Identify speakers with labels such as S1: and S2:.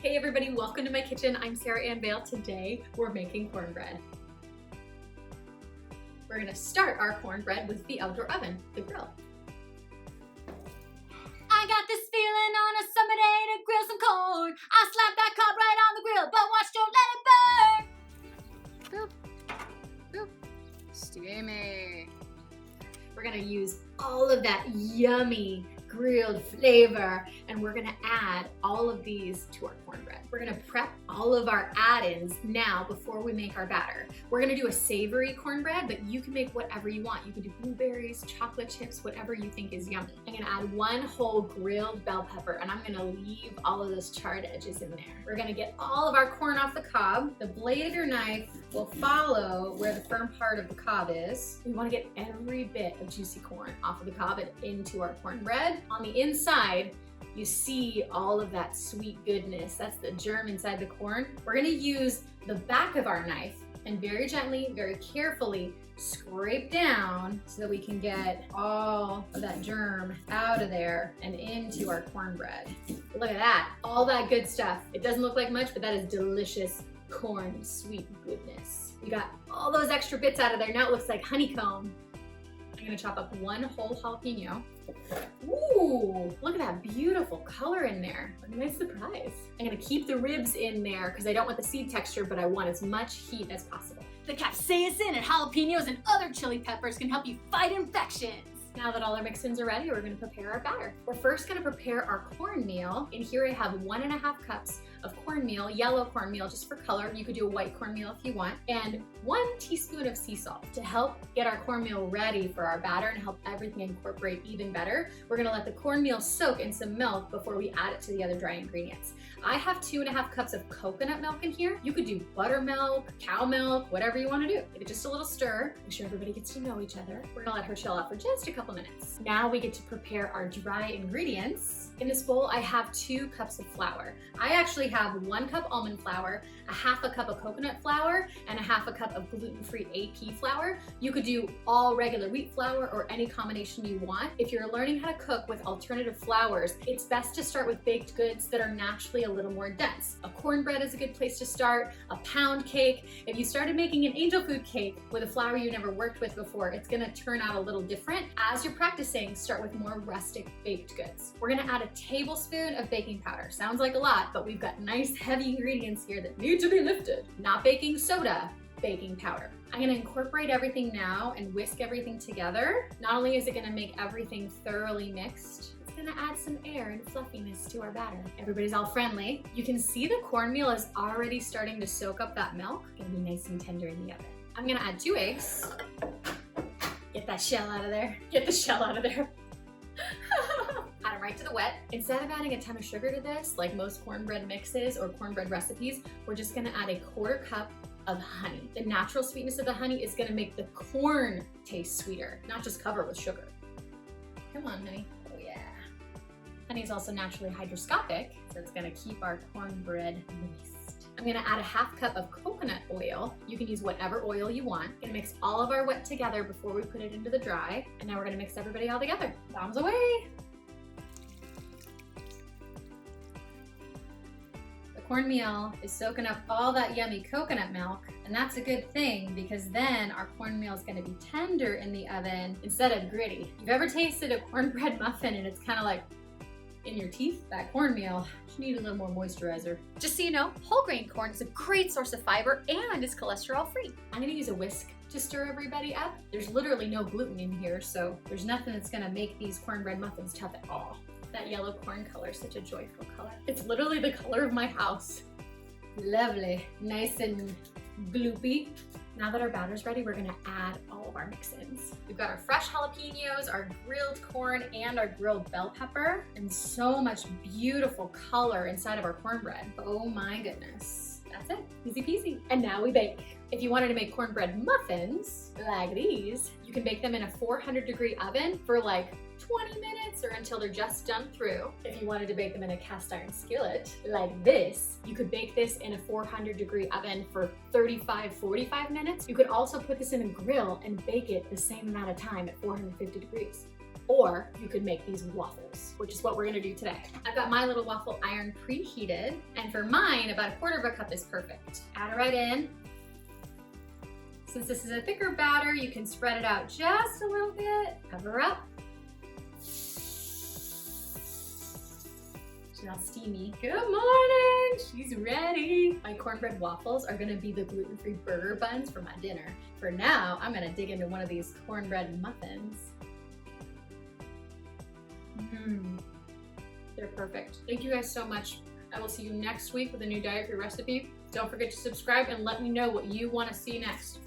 S1: Hey everybody, welcome to my kitchen. I'm Sarah Ann Bale. Today we're making cornbread. We're gonna start our cornbread with the outdoor oven, the grill.
S2: I got this feeling on a summer day to grill some corn. I slap that cob right on the grill, but watch, don't let it burn. Boop, boop. Steamy.
S1: We're gonna use all of that yummy grilled flavor, and we're gonna add all of these to our cornbread. We're gonna prep all of our add-ins now before we make our batter. We're gonna do a savory cornbread, but you can make whatever you want. You can do blueberries, chocolate chips, whatever you think is yummy. I'm gonna add one whole grilled bell pepper, and I'm gonna leave all of those charred edges in there. We're gonna get all of our corn off the cob. The blade of your knife will follow where the firm part of the cob is. We wanna get every bit of juicy corn off of the cob and into our cornbread. On the inside, you see all of that sweet goodness. That's the germ inside the corn. We're gonna use the back of our knife and very gently, very carefully scrape down so that we can get all of that germ out of there and into our cornbread. Look at that, all that good stuff. It doesn't look like much, but that is delicious corn sweet goodness. We got all those extra bits out of there. Now it looks like honeycomb. I'm gonna chop up one whole jalapeno. Ooh, look at that beautiful color in there. What a nice surprise. I'm gonna keep the ribs in there because I don't want the seed texture, but I want as much heat as possible.
S2: The capsaicin and jalapenos and other chili peppers can help you fight infections.
S1: Now that all our mix-ins are ready, we're gonna prepare our batter. We're first gonna prepare our cornmeal. In here I have 1.5 cups of cornmeal, yellow cornmeal just for color. You could do a white cornmeal if you want. And 1 teaspoon of sea salt to help get our cornmeal ready for our batter and help everything incorporate even better. We're gonna let the cornmeal soak in some milk before we add it to the other dry ingredients. I have 2.5 cups of coconut milk in here. You could do buttermilk, cow milk, whatever you wanna do. Give it just a little stir. Make sure everybody gets to know each other. We're gonna let her chill out for just a couple minutes. Now we get to prepare our dry ingredients. In this bowl, I have 2 cups of flour. I actually have 1 cup almond flour, 1/2 cup of coconut flour, and 1/2 cup of gluten-free AP flour. You could do all regular wheat flour or any combination you want. If you're learning how to cook with alternative flours, it's best to start with baked goods that are naturally a little more dense. A cornbread is a good place to start, a pound cake. If you started making an angel food cake with a flour you never worked with before, it's gonna turn out a little different. As you're practicing, start with more rustic baked goods. We're gonna add a tablespoon of baking powder. Sounds like a lot, but we've got nice heavy ingredients here that need to be lifted. Not baking soda, baking powder. I'm gonna incorporate everything now and whisk everything together. Not only is it gonna make everything thoroughly mixed, it's gonna add some air and fluffiness to our batter. Everybody's all friendly. You can see the cornmeal is already starting to soak up that milk. It's gonna be nice and tender in the oven. I'm gonna add 2 eggs. Get that shell out of there. Get the shell out of there. Add it right to the wet. Instead of adding a ton of sugar to this, like most cornbread mixes or cornbread recipes, we're just gonna add a 1/4 cup of honey. The natural sweetness of the honey is gonna make the corn taste sweeter, not just cover it with sugar. Come on, honey. Oh yeah. Honey is also naturally hygroscopic, so it's gonna keep our cornbread moist. I'm gonna add 1/2 cup of coconut oil. You can use whatever oil you want. Gonna mix all of our wet together before we put it into the dry. And now we're gonna mix everybody all together. Bombs away. The cornmeal is soaking up all that yummy coconut milk, and that's a good thing because then our cornmeal is gonna be tender in the oven instead of gritty. If you've ever tasted a cornbread muffin and it's kind of like in your teeth, that cornmeal just need a little more moisturizer.
S2: Just so you know, whole grain corn is a great source of fiber and is cholesterol free.
S1: I'm gonna use a whisk to stir everybody up. There's literally no gluten in here, so there's nothing that's gonna make these cornbread muffins tough at all. That yellow corn color is such a joyful color. It's literally the color of my house. Lovely, nice and gloopy. Now that our batter's ready, we're gonna add all of our mix-ins. We've got our fresh jalapenos, our grilled corn, and our grilled bell pepper, and so much beautiful color inside of our cornbread. Oh my goodness. That's it, easy peasy. And now we bake. If you wanted to make cornbread muffins like these, you can bake them in a 400-degree oven for like 20 minutes or until they're just done through. If you wanted to bake them in a cast iron skillet like this, you could bake this in a 400-degree oven for 35-45 minutes. You could also put this in a grill and bake it the same amount of time at 450 degrees. Or you could make these waffles, which is what we're gonna do today. I've got my little waffle iron preheated, and for mine, about 1/4 cup is perfect. Add it right in. Since this is a thicker batter, you can spread it out just a little bit. Cover up. She's all steamy. Good morning, she's ready. My cornbread waffles are gonna be the gluten-free burger buns for my dinner. For now, I'm gonna dig into one of these cornbread muffins. They're perfect. Thank you guys so much. I will see you next week with a new diet-free recipe. Don't forget to subscribe and let me know what you want to see next.